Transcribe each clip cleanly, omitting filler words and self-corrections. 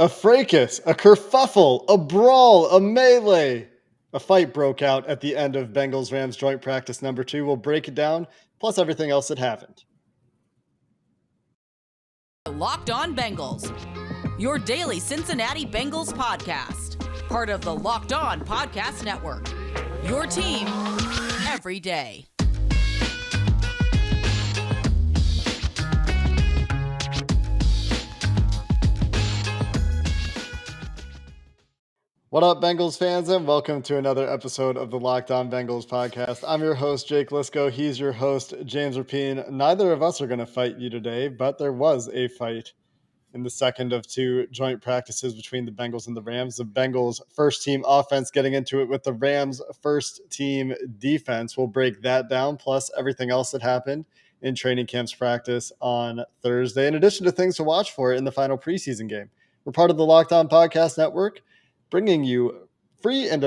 A fracas, a kerfuffle, a brawl, a melee. A fight broke out at the end of Bengals Rams joint practice number 2. We'll break it down, plus everything else that happened. Locked On Bengals, your daily Cincinnati Bengals podcast. Part of the Locked On Podcast Network. Your team every day. What up, Bengals fans, and welcome to another episode of the Locked On Bengals podcast. I'm your host, Jake Liscow. He's your host, James Rapien. Neither of us are going to fight you today, but there was a fight in the second of 2 joint practices between the Bengals and the Rams. The Bengals first team offense getting into it with the Rams first team defense. We'll break that down, plus everything else that happened in training camp's practice on Thursday, in addition to things to watch for in the final preseason game. We're part of the Locked On Podcast Network, bringing you free and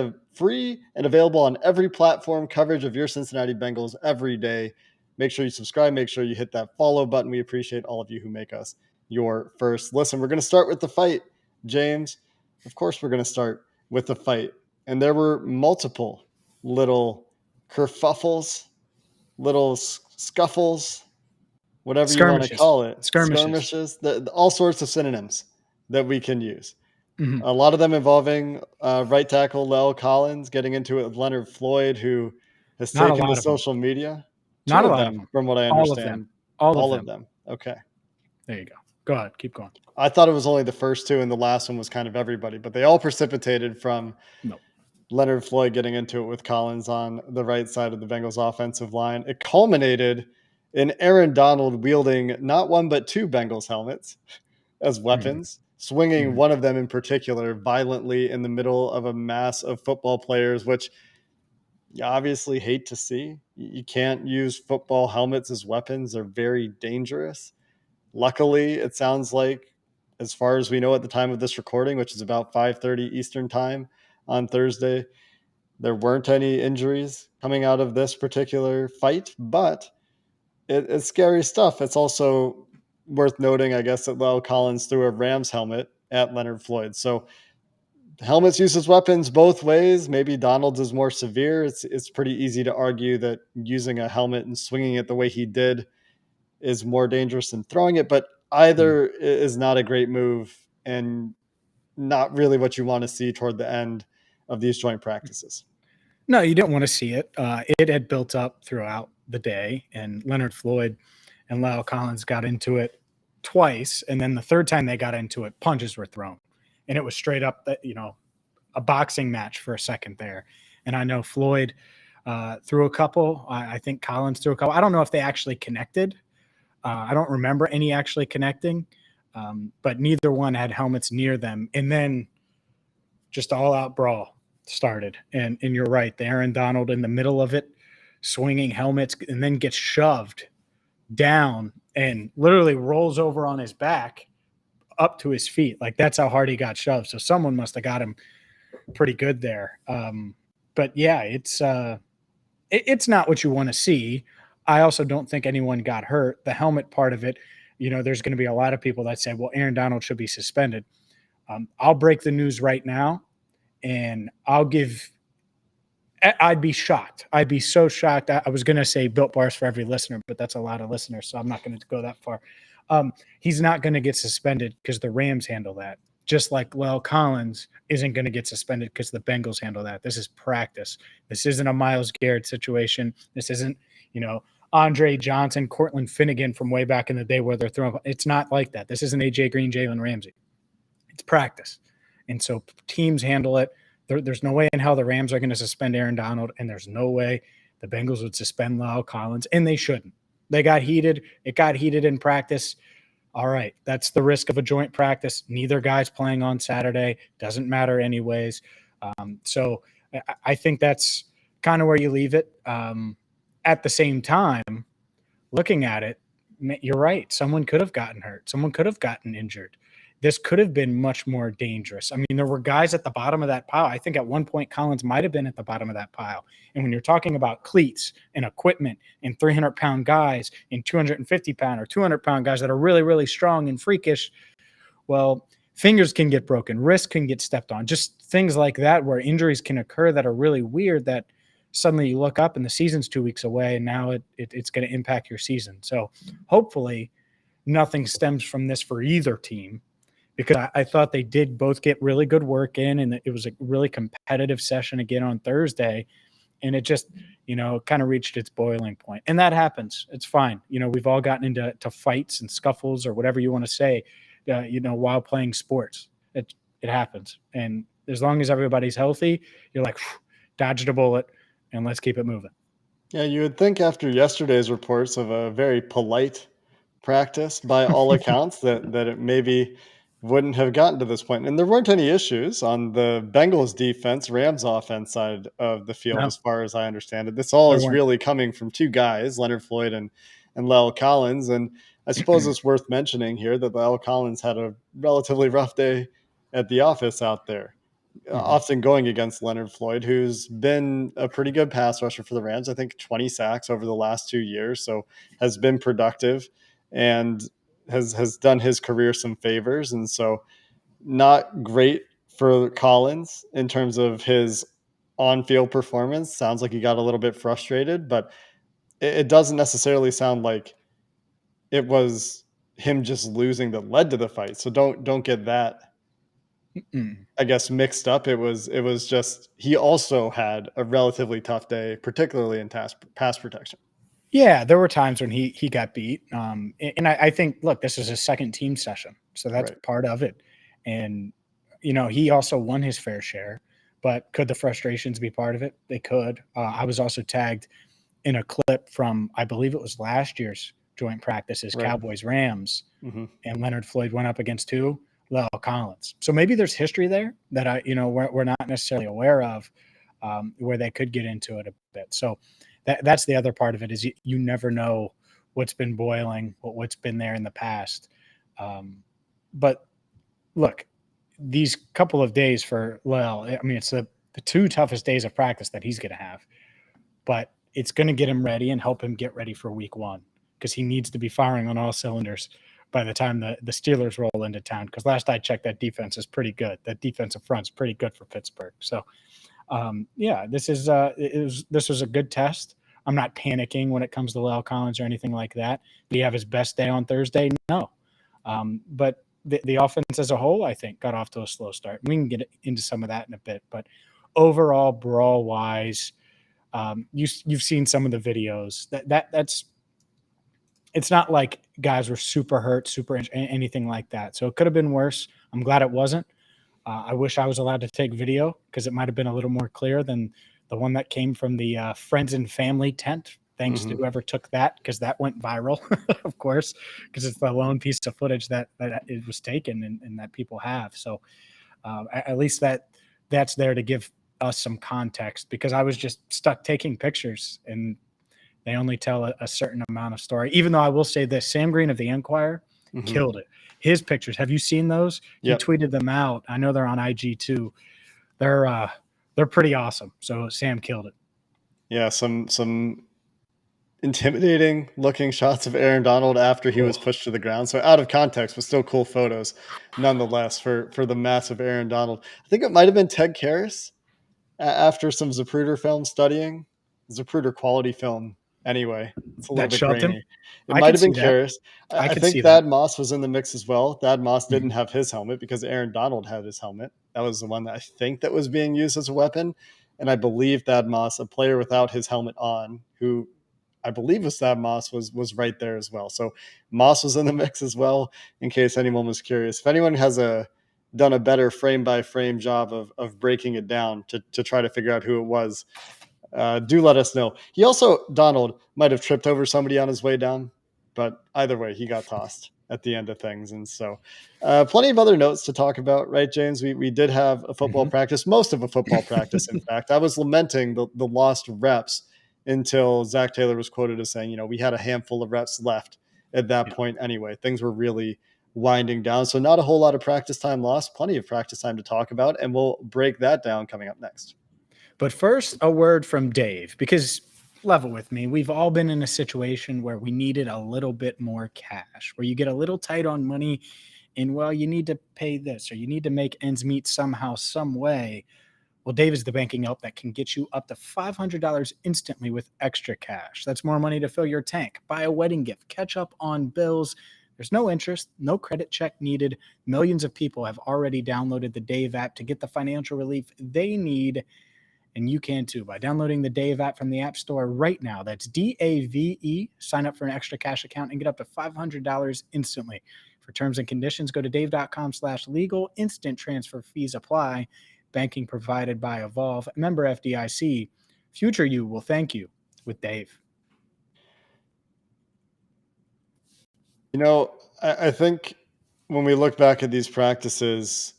available on every platform coverage of your Cincinnati Bengals every day. Make sure you subscribe. Make sure you hit that follow button. We appreciate all of you who make us your first listen. We're going to start with the fight, James. Of course, we're going to start with the fight. And there were multiple little kerfuffles, little scuffles, whatever you want to call it. Skirmishes, all sorts of synonyms that we can use. Mm-hmm. A lot of them involving right tackle La'el Collins getting into it with Leonard Floyd, who has taken to social media. Not a lot of them, from what I understand. All of them. Okay. There you go. Go ahead. Keep going. I thought it was only the first 2, and the last one was kind of everybody, but they all precipitated from Leonard Floyd getting into it with Collins on the right side of the Bengals offensive line. It culminated in Aaron Donald wielding not one but 2 Bengals helmets as weapons, swinging one of them in particular violently in the middle of a mass of football players, which you obviously hate to see. You can't use football helmets as weapons. They're very dangerous. Luckily, it sounds like, as far as we know at the time of this recording, which is about 5:30 Eastern time on Thursday, there weren't any injuries coming out of this particular fight, but it's scary stuff. It's also worth noting, I guess, that La'el Collins threw a Rams helmet at Leonard Floyd. So helmets used as weapons both ways. Maybe Donald's is more severe. It's pretty easy to argue that using a helmet and swinging it the way he did is more dangerous than throwing it, but either is not a great move and not really what you want to see toward the end of these joint practices. No, you didn't want to see it. It had built up throughout the day, and Leonard Floyd and La'el Collins got into it twice, and then the third time they got into it, punches were thrown, and it was straight up that, a boxing match for a second there. And I know Floyd threw a couple. I think Collins threw a couple. I don't know if they actually connected. I don't remember any actually connecting, but neither one had helmets near them. And then just all-out brawl started. And you're right, the Aaron Donald in the middle of it, swinging helmets, and then gets shoved down and literally rolls over on his back up to his feet. Like, that's how hard he got shoved. So someone must have got him pretty good there. But, yeah, it's not what you want to see. I also don't think anyone got hurt. The helmet part of it, there's going to be a lot of people that say, well, Aaron Donald should be suspended. I'll break the news right now, and I'd be shocked. I'd be so shocked. I was going to say Built Bars for every listener, but that's a lot of listeners, so I'm not going to go that far. He's not going to get suspended because the Rams handle that, just like La'el Collins isn't going to get suspended because the Bengals handle that. This is practice. This isn't a Myles Garrett situation. This isn't, Andre Johnson, Cortland Finnegan from way back in the day where they're throwing. It's not like that. This isn't AJ Green, Jalen Ramsey. It's practice. And so teams handle it. There's no way in hell the Rams are going to suspend Aaron Donald, and there's no way the Bengals would suspend La'el Collins, and they shouldn't. They got heated. It got heated in practice. All right, that's the risk of a joint practice. Neither guy's playing on Saturday. Doesn't matter anyways. So I think that's kind of where you leave it. At the same time, looking at it, you're right. Someone could have gotten hurt. Someone could have gotten injured. This could have been much more dangerous. I mean, there were guys at the bottom of that pile. I think at one point Collins might have been at the bottom of that pile. And when you're talking about cleats and equipment and 300-pound guys and 250-pound or 200-pound guys that are really, really strong and freakish, well, fingers can get broken, wrists can get stepped on, just things like that where injuries can occur that are really weird that suddenly you look up and the season's 2 weeks away and now it's going to impact your season. So hopefully nothing stems from this for either team, because I thought they did both get really good work in, and it was a really competitive session again on Thursday. And it just, kind of reached its boiling point. And that happens. It's fine. We've all gotten into fights and scuffles or whatever you want to say, while playing sports. It happens. And as long as everybody's healthy, you're like, dodged a bullet and let's keep it moving. Yeah, you would think after yesterday's reports of a very polite practice by all accounts that it maybe wouldn't have gotten to this point. And there weren't any issues on the Bengals defense, Rams offense side of the field, No, as far as I understand it. This all there is weren't. really coming from two guys, Leonard Floyd and La'el Collins. And I suppose it's worth mentioning here that La'el Collins had a relatively rough day at the office out there. Often going against Leonard Floyd, who's been a pretty good pass rusher for the Rams. I think 20 sacks over the last 2 years, so has been productive and has done his career some favors. And so not great for Collins in terms of his on-field performance. Sounds like he got a little bit frustrated, but it doesn't necessarily sound like it was him just losing that led to the fight. So don't get that, I guess, mixed up. It was just he also had a relatively tough day, particularly in pass protection. Yeah, there were times when he got beat. And I think, look, this is his second team session, so that's Right. part of it. And he also won his fair share, but could the frustrations be part of it? They could. I was also tagged in a clip from, I believe it was last year's joint practices, Right. Cowboys Rams, Mm-hmm. and Leonard Floyd went up against who? La'el Collins. So maybe there's history there that we're not necessarily aware of, where they could get into it a bit. So that's the other part of it, is you never know what's been boiling, what's been there in the past. But look, these couple of days for La'el, I mean, it's the two toughest days of practice that he's going to have, but it's going to get him ready and help him get ready for week 1, because he needs to be firing on all cylinders by the time the Steelers roll into town. Because last I checked, that defense is pretty good. That defensive front's pretty good for Pittsburgh. So, this was a good test. I'm not panicking when it comes to La'el Collins or anything like that. Did he have his best day on Thursday? No. But the offense as a whole, I think, got off to a slow start. We can get into some of that in a bit. But overall, brawl-wise, you've seen some of the videos. That's it's not like guys were super hurt, anything like that. So it could have been worse. I'm glad it wasn't. I wish I was allowed to take video, because it might have been a little more clear than the one that came from the friends and family tent. Thanks to whoever took that, because that went viral, of course, because it's the lone piece of footage that it was taken and that people have. So at least that's there to give us some context, because I was just stuck taking pictures and they only tell a certain amount of story. Even though I will say this, Sam Green of the Enquirer killed it. His pictures, have you seen those? Yep. He tweeted them out. I know they're on IG too. They're pretty awesome. So Sam killed it. Yeah, some intimidating looking shots of Aaron Donald after he was pushed to the ground. So out of context, but still cool photos nonetheless for the massive Aaron Donald. I think it might have been Ted Karras after some Zapruder film studying. Zapruder quality film anyway. It's a little bit grainy. It might have been Karras. I think Thad Moss was in the mix as well. Thad Moss didn't have his helmet because Aaron Donald had his helmet. That was the one that I think that was being used as a weapon. And I believe Thad Moss, a player without his helmet on, who I believe was Thad Moss, was right there as well. So Moss was in the mix as well, in case anyone was curious. If anyone has done a better frame by frame job of breaking it down to try to figure out who it was, do let us know. He also, Donald, might have tripped over somebody on his way down, but either way, he got tossed at the end of things. And so plenty of other notes to talk about, right, James? We did have a football practice, most of a football practice, in fact. I was lamenting the lost reps until Zach Taylor was quoted as saying, we had a handful of reps left at that point anyway. Things were really winding down. So not a whole lot of practice time lost, plenty of practice time to talk about, and we'll break that down coming up next. But first, a word from Dave, because level with me, we've all been in a situation where we needed a little bit more cash, where you get a little tight on money and, well, you need to pay this or you need to make ends meet somehow, some way. Well, Dave is the banking help that can get you up to $500 instantly with extra cash. That's more money to fill your tank, buy a wedding gift, catch up on bills. There's no interest, no credit check needed. Millions of people have already downloaded the Dave app to get the financial relief they need, and you can too by downloading the Dave app from the App Store right now. That's DAVE. Sign up for an extra cash account and get up to $500 instantly. For terms and conditions, go to dave.com/legal. Instant transfer fees apply. Banking provided by Evolve. Member FDIC. Future you will thank you with Dave. I think when we look back at these practices,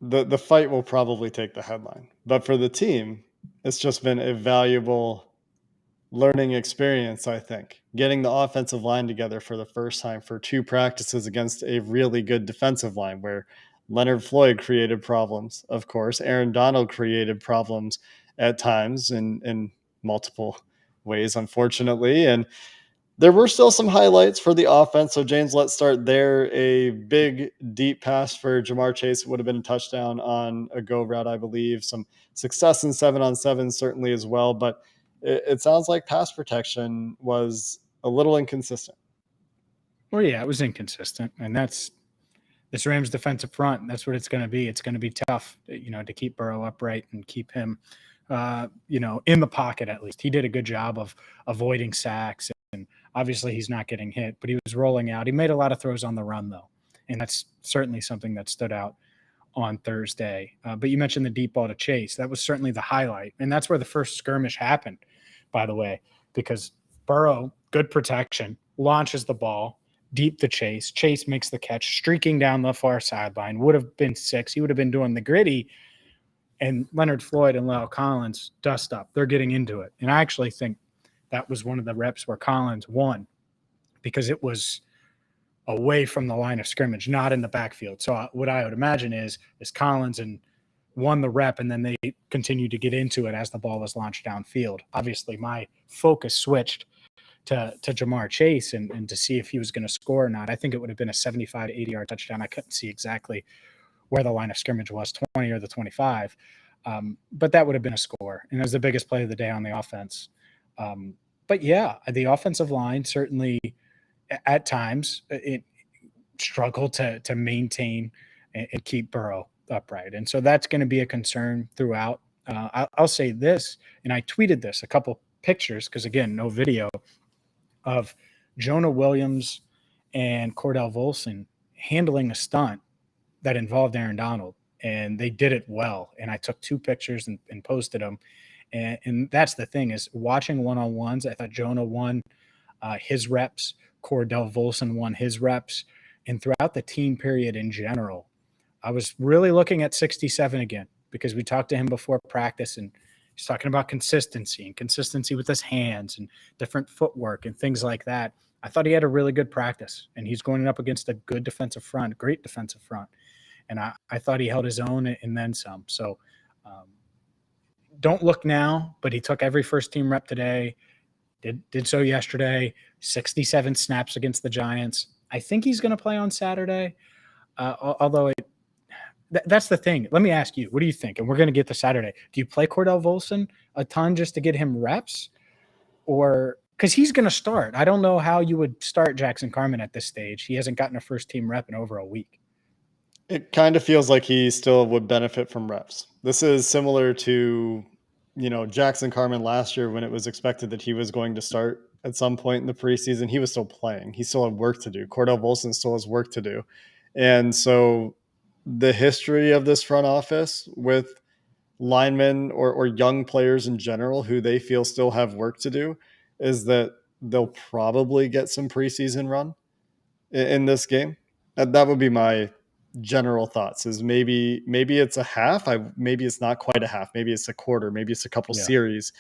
the fight will probably take the headline. But for the team, it's just been a valuable learning experience, I think. Getting the offensive line together for the first time for 2 practices against a really good defensive line where Leonard Floyd created problems, of course. Aaron Donald created problems at times in multiple ways, unfortunately. And there were still some highlights for the offense. So, James, let's start there. A big, deep pass for Jamar Chase would have been a touchdown on a go route, I believe. Some success in 7-on-7 certainly as well. But it sounds like pass protection was a little inconsistent. Well, yeah, it was inconsistent. And that's this Rams defensive front. That's what it's going to be. It's going to be tough, to keep Burrow upright and keep him, in the pocket at least. He did a good job of avoiding sacks. And obviously he's not getting hit, but he was rolling out. He made a lot of throws on the run, though. And that's certainly something that stood out on Thursday. But you mentioned the deep ball to Chase. That was certainly the highlight. And that's where the first skirmish happened, by the way, because Burrow, good protection, launches the ball deep to Chase. Chase makes the catch, streaking down the far sideline. Would have been 6. He would have been doing the gritty. And Leonard Floyd and La'el Collins dust up. They're getting into it. And I actually think that was one of the reps where Collins won because it was away from the line of scrimmage, not in the backfield. So what I would imagine is Collins and won the rep, and then they continued to get into it as the ball was launched downfield. Obviously, my focus switched to Jamar Chase and to see if he was going to score or not. I think it would have been a 75 to 80-yard touchdown. I couldn't see exactly where the line of scrimmage was, 20 or the 25. But that would have been a score, and it was the biggest play of the day on the offense. But yeah, the offensive line certainly at times it struggled to maintain and keep Burrow upright. And so that's going to be a concern throughout. I'll say this, and I tweeted this, a couple pictures, because again, no video, of Jonah Williams and Cordell Volson handling a stunt that involved Aaron Donald. And they did it well. And I took 2 pictures and posted them. And that's the thing, is watching one-on-ones. I thought Jonah won his reps. Cordell Volson won his reps. And throughout the team period in general, I was really looking at 67 again, because we talked to him before practice, and he's talking about consistency with his hands and different footwork and things like that. I thought he had a really good practice, and he's going up against a good defensive front, great defensive front. And I thought he held his own and then some. So, don't look now, but he took every first-team rep today, did so yesterday, 67 snaps against the Giants. I think he's going to play on Saturday, although that's the thing. Let me ask you, what do you think? And we're going to get to Saturday. Do you play Cordell Volson a ton just to get him reps? Or because he's going to start. I don't know how you would start Jackson Carman at this stage. He hasn't gotten a first-team rep in over a week. It kind of feels like he still would benefit from reps. This is similar to, Jackson Carman last year when it was expected that he was going to start at some point in the preseason. He was still playing. He still had work to do. Cordell Volson still has work to do. And so the history of this front office with linemen or young players in general who they feel still have work to do is that they'll probably get some preseason run in this game. That would be my general thoughts, is maybe it's a half. Maybe it's not quite a half. Maybe it's a quarter. Maybe it's a couple series.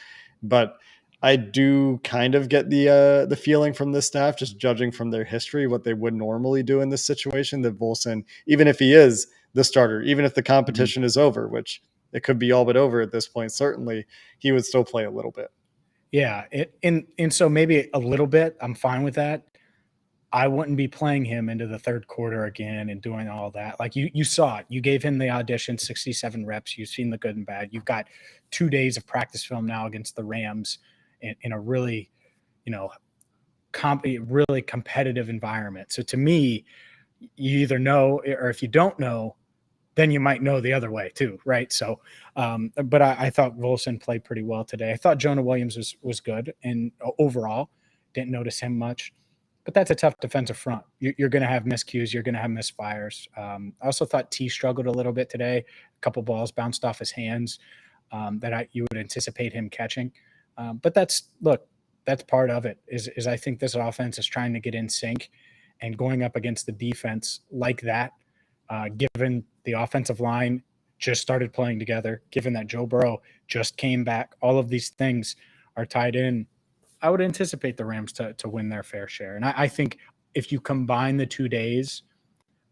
But I do kind of get the feeling from this staff, just judging from their history, what they would normally do in this situation, that Volson, even if he is the starter, even if the competition is over, which it could be all but over at this point, certainly he would still play a little bit. Yeah. And so maybe a little bit, I'm fine with that. I wouldn't be playing him into the third quarter again and doing all that. Like you saw it. You gave him the audition, 67 reps. You've seen the good and bad. You've got 2 days of practice film now against the Rams in a really, really competitive environment. So to me, you either know, or if you don't know, then you might know the other way too, right? So, but I thought Volson played pretty well today. I thought Jonah Williams was good, and overall, didn't notice him much. But that's a tough defensive front. You're going to have miscues. You're going to have misfires. I also thought T struggled a little bit today. A couple balls bounced off his hands that you would anticipate him catching. But that's part of it. Is I think this offense is trying to get in sync, and going up against the defense like that. Given the offensive line just started playing together, given that Joe Burrow just came back, all of these things are tied in. I would anticipate the Rams to win their fair share. And I think if you combine the 2 days,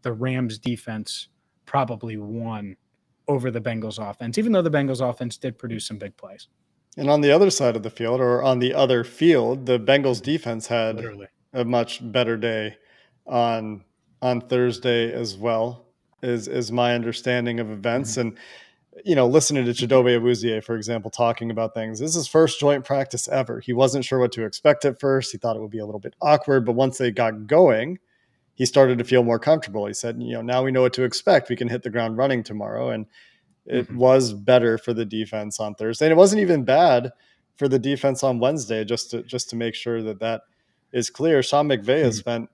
the Rams defense probably won over the Bengals offense, even though the Bengals offense did produce some big plays. And on the other side of the field, or on the other field, the Bengals defense had a much better day on Thursday as well, is my understanding of events. And listening to Chidobe Awuzie, for example, talking about things. This is his first joint practice ever. He wasn't sure what to expect at first. He thought it would be a little bit awkward, but once they got going, he started to feel more comfortable. He said, now we know what to expect. We can hit the ground running tomorrow. And it was better for the defense on Thursday. And it wasn't even bad for the defense on Wednesday, just to make sure that is clear. Sean McVay has spent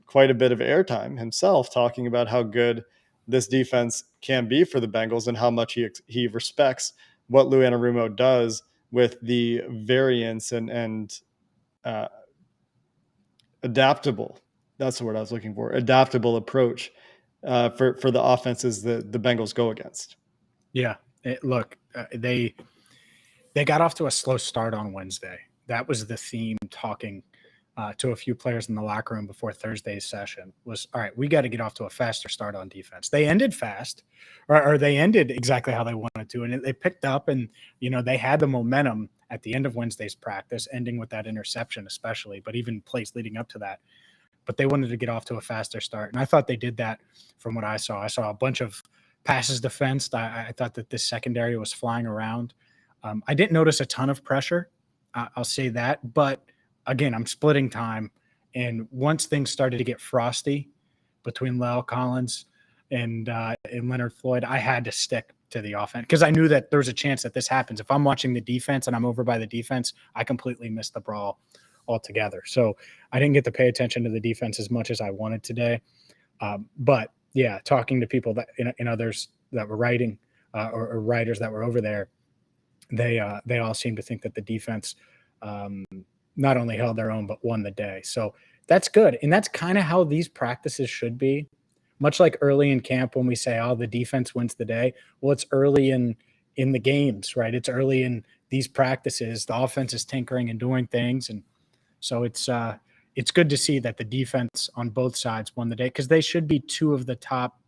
quite a bit of airtime himself talking about how good this defense can be for the Bengals and how much he respects what Lou Anarumo does with the variance and adaptable. That's the word I was looking for. Adaptable approach for the offenses that the Bengals go against. Yeah, they got off to a slow start on Wednesday. That was the theme talking to a few players in the locker room before Thursday's session was, all right, we got to get off to a faster start on defense. They ended fast, or they ended exactly how they wanted to. And they picked up and, they had the momentum at the end of Wednesday's practice, ending with that interception especially, but even plays leading up to that. But they wanted to get off to a faster start. And I thought they did that from what I saw. I saw a bunch of passes defensed. I thought that this secondary was flying around. I didn't notice a ton of pressure. I'll say that. But again, I'm splitting time. And once things started to get frosty between La'el Collins and Leonard Floyd, I had to stick to the offense because I knew that there's a chance that this happens. If I'm watching the defense and I'm over by the defense, I completely missed the brawl altogether. So I didn't get to pay attention to the defense as much as I wanted today. But yeah, talking to people that in others that were writing or writers that were over there, they all seem to think that the defense not only held their own, but won the day. So that's good. And that's kind of how these practices should be. Much like early in camp when we say, oh, the defense wins the day. Well, it's early in the games, right? It's early in these practices. The offense is tinkering and doing things. And so it's good to see that the defense on both sides won the day because they should be two of the top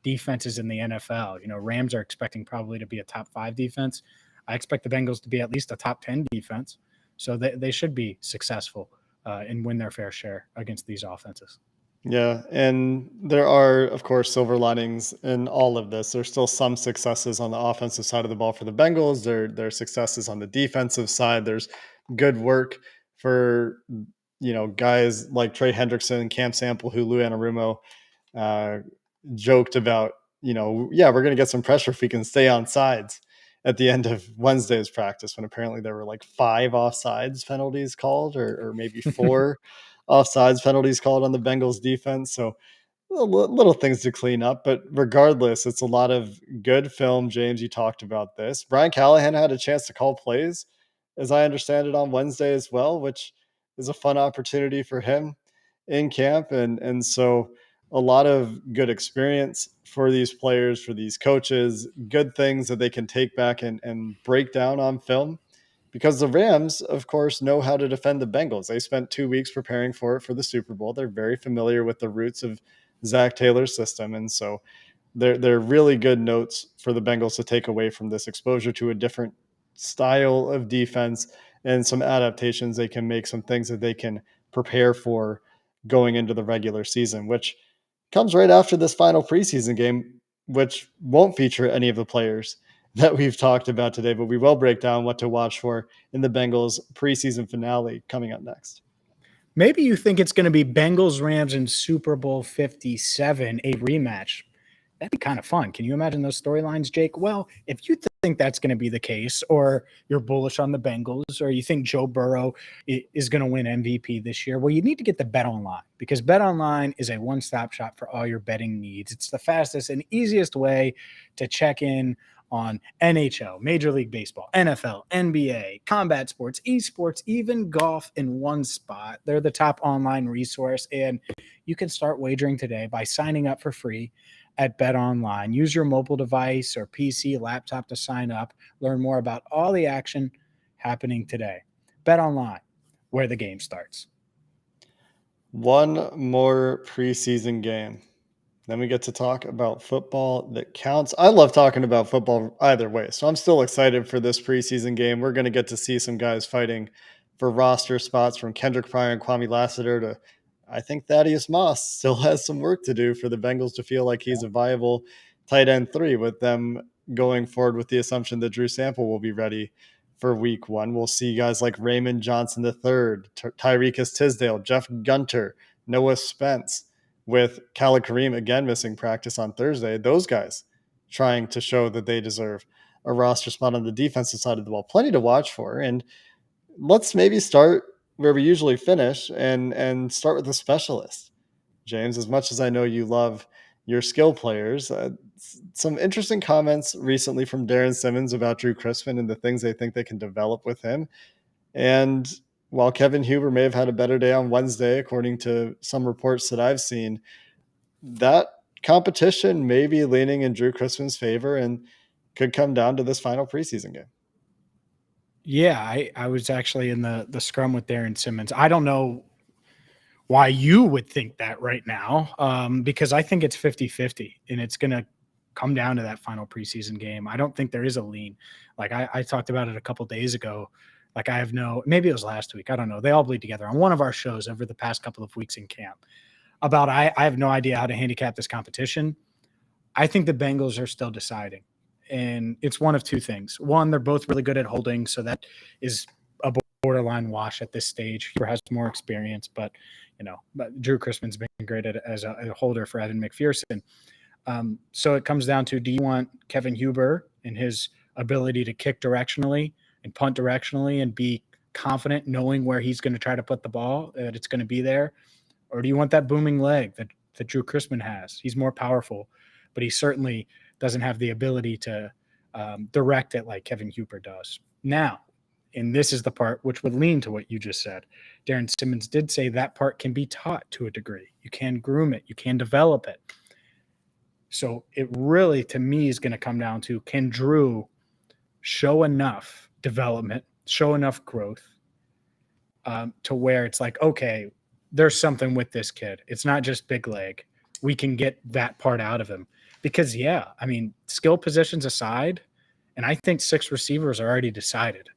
defenses in the NFL. Rams are expecting probably to be a top 5 defense. I expect the Bengals to be at least a top 10 defense. So they should be successful and win their fair share against these offenses. Yeah, and there are, of course, silver linings in all of this. There's still some successes on the offensive side of the ball for the Bengals. There are successes on the defensive side. There's good work for, guys like Trey Hendrickson and Cam Sample, who Lou Anarumo joked about, we're going to get some pressure if we can stay on sides at the end of Wednesday's practice, when apparently there were like 5 offsides penalties called or maybe 4 offsides penalties called on the Bengals defense. So little things to clean up, but regardless, it's a lot of good film. James, you talked about this. Brian Callahan had a chance to call plays, as I understand it, on Wednesday as well, which is a fun opportunity for him in camp. And so a lot of good experience for these players, for these coaches, good things that they can take back and break down on film. Because the Rams, of course, know how to defend the Bengals. They spent 2 weeks preparing for it for the Super Bowl. They're very familiar with the roots of Zach Taylor's system. And so they're really good notes for the Bengals to take away from this exposure to a different style of defense and some adaptations they can make, some things that they can prepare for going into the regular season, which comes right after this final preseason game, which won't feature any of the players that we've talked about today, but we will break down what to watch for in the Bengals preseason finale coming up next. Maybe you think it's going to be Bengals Rams in Super Bowl 57, a rematch. That'd be kind of fun. Can you imagine those storylines, Jake? Well, if you think that's going to be the case, or you're bullish on the Bengals, or you think Joe Burrow is going to win MVP this year, well, you need to get the BetOnline, because BetOnline is a one-stop shop for all your betting needs. It's the fastest and easiest way to check in on NHL, Major League Baseball, NFL, NBA, combat sports, esports, even golf in one spot. They're the top online resource, and you can start wagering today by signing up for free at BetOnline. Use your mobile device or PC, laptop to sign up. Learn more about all the action happening today. BetOnline, where the game starts. One more preseason game. Then we get to talk about football that counts. I love talking about football either way. So I'm still excited for this preseason game. We're going to get to see some guys fighting for roster spots, from Kendrick Pryor and Kwame Lassiter to, I think, Thaddeus Moss still has some work to do for the Bengals to feel like he's a viable tight end 3, with them going forward with the assumption that Drew Sample will be ready for week 1. We'll see guys like Raymond Johnson III, Tyrekus Tisdale, Jeff Gunter, Noah Spence, with Khalid Kareem again missing practice on Thursday. Those guys trying to show that they deserve a roster spot on the defensive side of the ball. Plenty to watch for. And let's maybe start where we usually finish and start with the specialist. James, as much as I know you love your skill players, some interesting comments recently from Darren Simmons about Drew Chrisman and the things they think they can develop with him. And while Kevin Huber may have had a better day on Wednesday, according to some reports that I've seen, that competition may be leaning in Drew Chrisman's favor and could come down to this final preseason game. Yeah, I was actually in the scrum with Darren Simmons. I don't know why you would think that right now, because I think it's 50-50, and it's going to come down to that final preseason game. I don't think there is a lean. Like I talked about it a couple days ago. Like maybe it was last week. I don't know. They all bleed together on one of our shows over the past couple of weeks in camp about, I have no idea how to handicap this competition. I think the Bengals are still deciding, and it's one of two things. One, they're both really good at holding. So that is a borderline wash at this stage. He has more experience, but Drew Chrisman's been great as a holder for Evan McPherson. So it comes down to, do you want Kevin Huber and his ability to kick directionally and punt directionally and be confident knowing where he's going to try to put the ball, that it's going to be there? Or do you want that booming leg that Drew Chrisman has? He's more powerful, but he certainly doesn't have the ability to direct it like Kevin Huber does. Now, and this is the part which would lean to what you just said. Darren Simmons did say that part can be taught to a degree. You can groom it. You can develop it. So it really, to me, is going to come down to, can Drew show enough development, show enough growth to where it's like, okay, there's something with this kid. It's not just big leg. We can get that part out of him. Because, skill positions aside, and I think 6 receivers are already decided.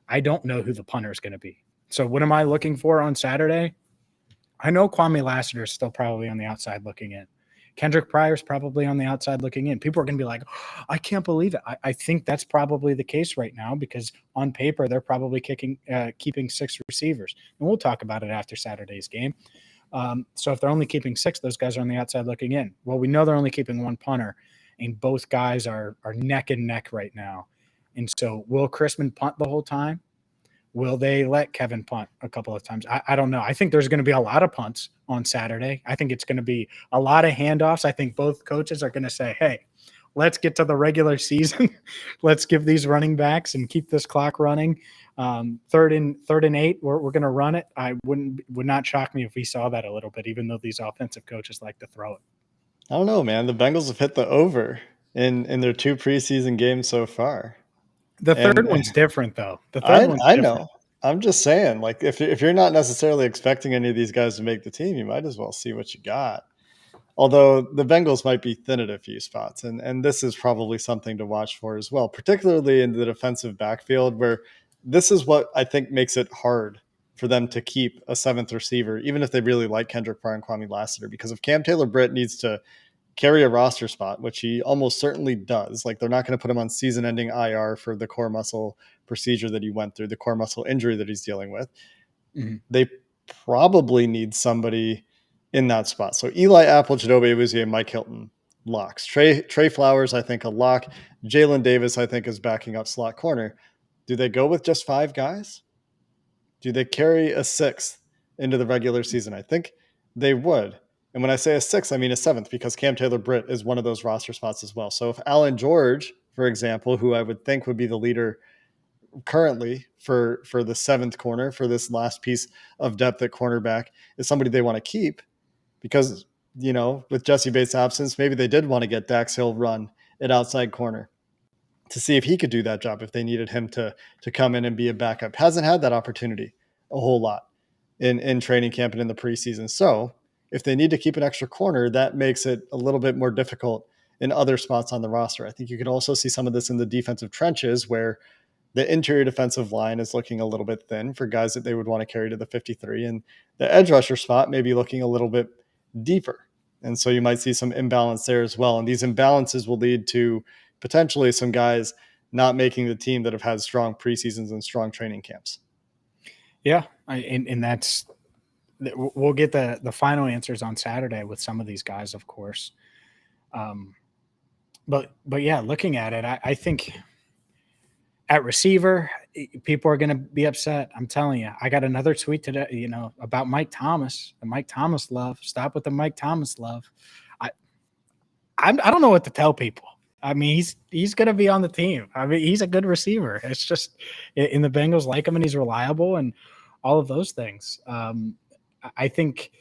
I don't know who the punter is going to be. So what am I looking for on Saturday? I know Kwame Lassiter is still probably on the outside looking in. Kendrick Pryor is probably on the outside looking in. People are going to be like, oh, I can't believe it. I think that's probably the case right now, because on paper, they're probably keeping 6 receivers. And we'll talk about it after Saturday's game. So if they're only keeping 6, those guys are on the outside looking in. Well, we know they're only keeping 1 punter, and both guys are neck and neck right now. And so will Chrisman punt the whole time? Will they let Kevin punt a couple of times? I don't know. I think there's going to be a lot of punts on Saturday. I think it's going to be a lot of handoffs. I think both coaches are going to say, hey, let's get to the regular season. Let's give these running backs and keep this clock running. Third and 8, we're going to run it. Would not shock me if we saw that a little bit, even though these offensive coaches like to throw it. I don't know, man. The Bengals have hit the over in their 2 preseason games so far. The third one's different, though. I know. I'm just saying, like, if you're not necessarily expecting any of these guys to make the team, you might as well see what you got. Although the Bengals might be thin at a few spots, and this is probably something to watch for as well, particularly in the defensive backfield, where this is what I think makes it hard for them to keep a seventh receiver, even if they really like Kendrick Bourne and Kwame Lassiter, because if Cam Taylor-Britt needs to carry a roster spot, which he almost certainly does, like they're not going to put him on season-ending IR for the core muscle procedure that he went through, the core muscle injury that he's dealing with. They probably need somebody in that spot. So Eli Apple, Jadobe Awuzie, Mike Hilton, locks. Trey Flowers, I think, a lock. Jalen Davis, I think, is backing up slot corner. Do they go with just 5 guys? Do they carry a 6th into the regular season? I think they would. And when I say a 6th, I mean a 7th, because Cam Taylor-Britt is one of those roster spots as well. So if Alan George, for example, who I would think would be the leader currently for the 7th corner, for this last piece of depth at cornerback, is somebody they want to keep, because, with Jesse Bates' absence, maybe they did want to get Dax Hill run at outside corner to see if he could do that job if they needed him to come in and be a backup. Hasn't had that opportunity a whole lot in training camp and in the preseason. So if they need to keep an extra corner, that makes it a little bit more difficult in other spots on the roster. I think you could also see some of this in the defensive trenches, where the interior defensive line is looking a little bit thin for guys that they would want to carry to the 53. And the edge rusher spot may be looking a little bit deeper. And so you might see some imbalance there as well. And these imbalances will lead to potentially some guys not making the team that have had strong preseasons and strong training camps. Yeah. And that's, we'll get the final answers on Saturday with some of these guys, of course. But yeah, looking at it, I think at receiver, people are going to be upset. I'm telling you. I got another tweet today, about Mike Thomas, the Mike Thomas love. Stop with the Mike Thomas love. I don't know what to tell people. I mean, he's going to be on the team. I mean, he's a good receiver. It's just, in the Bengals like him, and he's reliable and all of those things. I think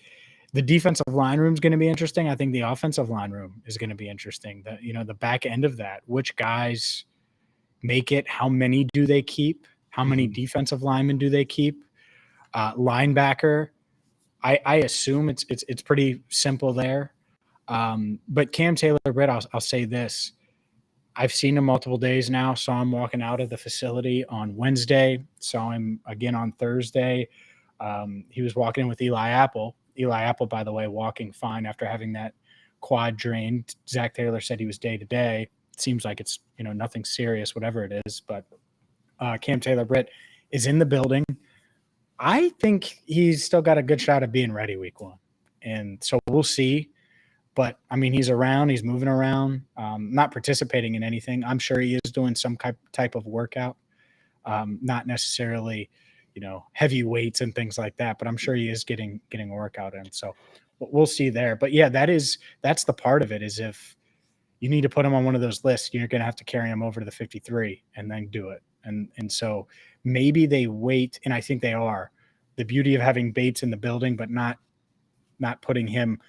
the defensive line room is going to be interesting. I think the offensive line room is going to be interesting. The back end of that, which guys make it, how many do they keep? How many defensive linemen do they keep? Linebacker, I assume it's pretty simple there. But Cam Taylor-Britt, I'll say this. I've seen him multiple days now. Saw him walking out of the facility on Wednesday. Saw him again on Thursday. He was walking in with Eli Apple. Eli Apple, by the way, walking fine after having that quad drained. Zach Taylor said he was day-to-day. It seems like it's, nothing serious, whatever it is. But Cam Taylor-Britt is in the building. I think he's still got a good shot of being ready week 1. And so we'll see. But, I mean, he's around. He's moving around, not participating in anything. I'm sure he is doing some type of workout, not necessarily, heavy weights and things like that. But I'm sure he is getting a workout in. So we'll see there. But, yeah, that's the part of it, is if you need to put him on one of those lists, you're going to have to carry him over to the 53 and then do it. And so maybe they wait, and I think they are. The beauty of having Bates in the building but not putting him –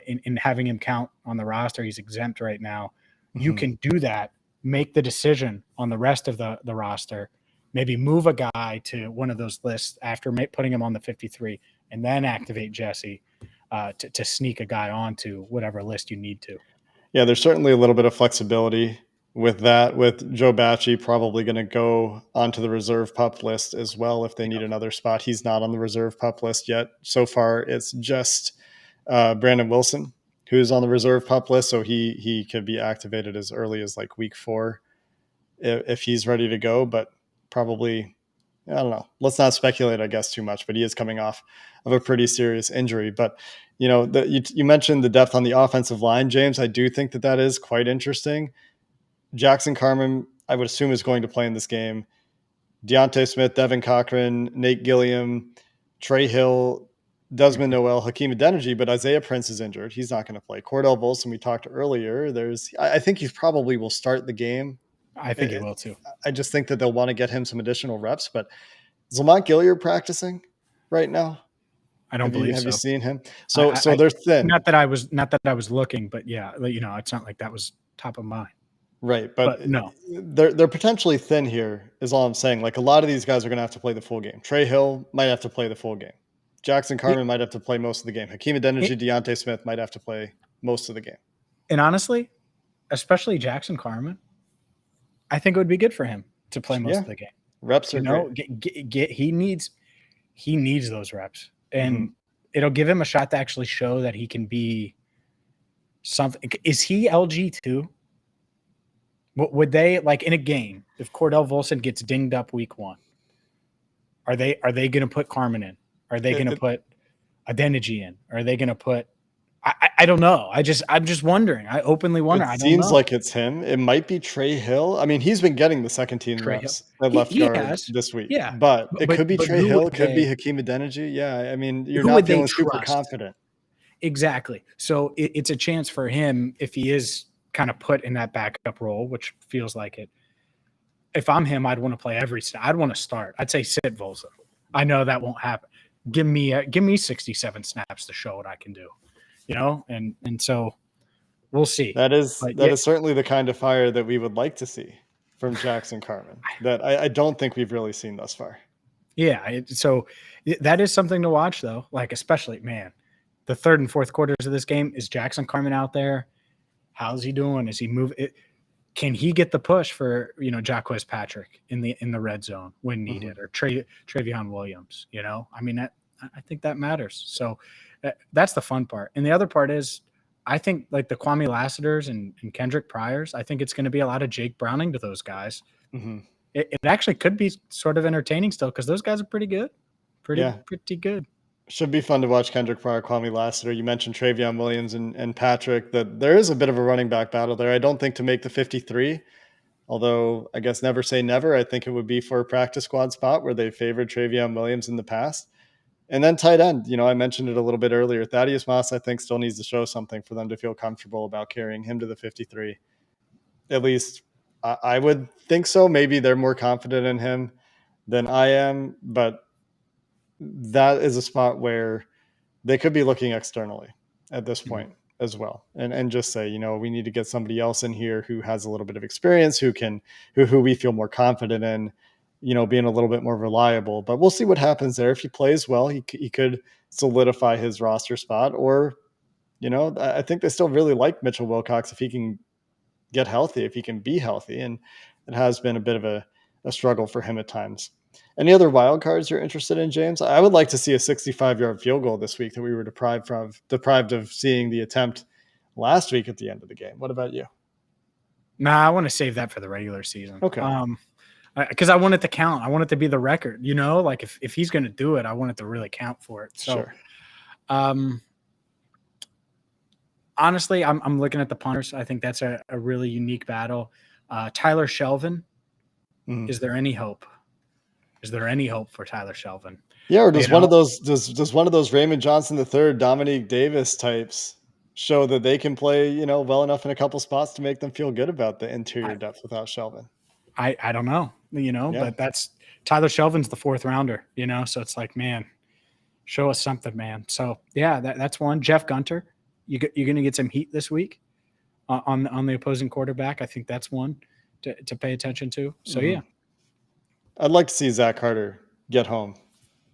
in having him count on the roster, he's exempt right now. You can do that, make the decision on the rest of the roster, maybe move a guy to one of those lists after putting him on the 53, and then activate Jesse to sneak a guy onto whatever list you need to. Yeah, there's certainly a little bit of flexibility with that, with Joe Bacci probably going to go onto the reserve pup list as well if they need another spot. He's not on the reserve pup list yet. So far, it's just Brandon Wilson, who's on the reserve pup list. So he could be activated as early as like week 4 if he's ready to go, but probably, I don't know. Let's not speculate, I guess, too much, but he is coming off of a pretty serious injury. But, you mentioned the depth on the offensive line, James. I do think that is quite interesting. Jackson Carman, I would assume, is going to play in this game. Deontay Smith, Devin Cochran, Nate Gilliam, Trey Hill, Desmond Noel, Hakeem Adeniji, but Isaiah Prince is injured. He's not going to play. Cordell Volson, we talked earlier. I think he probably will start the game. I think he will too. I just think that they'll want to get him some additional reps. But is Lamont Gilliard practicing right now? I don't believe so. Have you seen him? So they're thin. Not that I was looking, but yeah, it's not like that was top of mind. Right, but no, they're potentially thin here. Is all I'm saying. Like, a lot of these guys are going to have to play the full game. Trey Hill might have to play the full game. Jackson Carman might have to play most of the game. Hakeem Adeniji, Deontay Smith might have to play most of the game. And honestly, especially Jackson Carman, I think it would be good for him to play most of the game. Reps are great. he needs those reps, and it'll give him a shot to actually show that he can be something. Is he LG too? Would they, like, in a game, if Cordell Volson gets dinged up week 1, are they going to put Carmen in? Are they going to put Adeniji in? Are they going to put? I don't know. I'm just wondering. I openly wonder. It seems like it's him. It might be Trey Hill. I mean, he's been getting the second team reps at left guard this week. Yeah, but it could be Trey Hill. It could be they, Hakeem Adeniji. Yeah, I mean, you're who not would they feeling super trust? confident. Exactly. So it's a chance for him if he is kind of put in that backup role, which feels like it. If I'm him, I'd want to play every snap. I'd want to start. I'd say sit Volson. I know that won't happen. Give me 67 snaps to show what I can do, you know? And so we'll see. That is certainly the kind of fire that we would like to see from Jackson Carman that I don't think we've really seen thus far. Yeah. So that is something to watch, though. Like, especially, man, the third and fourth quarters of this game, is Jackson Carman out there? How's he doing? Is he moving? Can he get the push for, Jacquez Patrick in the red zone when needed, or Travion Williams? I mean, I think that matters. So that's the fun part. And the other part is, I think, like, the Kwame Lassiters and Kendrick Pryors, I think it's going to be a lot of Jake Browning to those guys. It actually could be sort of entertaining still, because those guys are pretty good. Pretty good. Should be fun to watch Kendrick Pryor, Kwame Lassiter. You mentioned Travion Williams and Patrick. That there is a bit of a running back battle there. I don't think to make the 53, although I guess never say never. I think it would be for a practice squad spot where they favored Travion Williams in the past. And then tight end, I mentioned it a little bit earlier. Thaddeus Moss, I think, still needs to show something for them to feel comfortable about carrying him to the 53. At least I would think so. Maybe they're more confident in him than I am, but that is a spot where they could be looking externally at this point as well. And just say, we need to get somebody else in here who has a little bit of experience, who we feel more confident in, being a little bit more reliable. But we'll see what happens there. If he plays well, he could solidify his roster spot. Or, I think they still really like Mitchell Wilcox if he can get healthy, if he can be healthy. And it has been a bit of a struggle for him at times. Any other wild cards you're interested in, James? I would like to see a 65-yard field goal this week that we were deprived of seeing the attempt last week at the end of the game. What about you? Nah, I want to save that for the regular season. Okay. Because I want it to count. I want it to be the record. Like, if he's going to do it, I want it to really count for it. So, sure. Honestly, I'm looking at the punters. I think that's a really unique battle. Tyler Shelvin. Is there any hope? Is there any hope for Tyler Shelvin? Yeah, or does one of those Raymond Johnson III, Dominique Davis types show that they can play, well enough in a couple spots to make them feel good about the interior depth without Shelvin? I don't know, but that's Tyler Shelvin's the fourth rounder, so it's like, man, show us something, man. So yeah, that's one. Jeff Gunter, you're going to get some heat this week on the opposing quarterback. I think that's one to pay attention to. So yeah. I'd like to see Zach Carter get home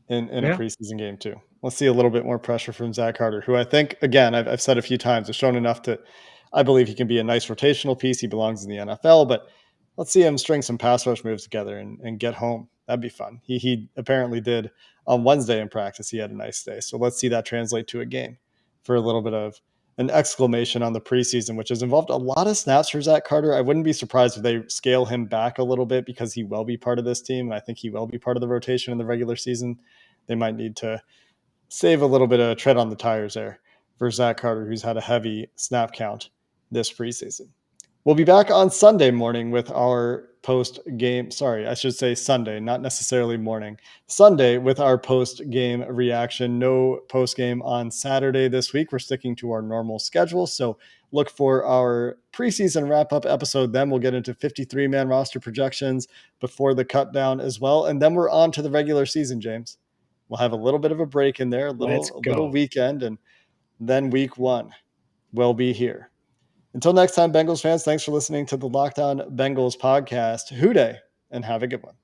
in a preseason game too. Let's see a little bit more pressure from Zach Carter, who I think, again, I've said a few times, has shown enough I believe he can be a nice rotational piece. He belongs in the NFL, but let's see him string some pass rush moves together and get home. That'd be fun. He apparently did on Wednesday in practice. He had a nice day. So let's see that translate to a game for a little bit of an exclamation on the preseason, which has involved a lot of snaps for Zach Carter. I wouldn't be surprised if they scale him back a little bit because he will be part of this team. And I think he will be part of the rotation in the regular season. They might need to save a little bit of tread on the tires there for Zach Carter, who's had a heavy snap count this preseason. We'll be back on Sunday morning with our post-game. Sorry, I should say Sunday, not necessarily morning. Sunday with our post-game reaction. No post-game on Saturday this week. We're sticking to our normal schedule. So look for our preseason wrap-up episode. Then we'll get into 53-man roster projections before the cut down as well. And then we're on to the regular season, James. We'll have a little bit of a break in there, a little weekend, and then week one will be here. Until next time, Bengals fans, thanks for listening to the Locked On Bengals podcast. Hoo day, and have a good one.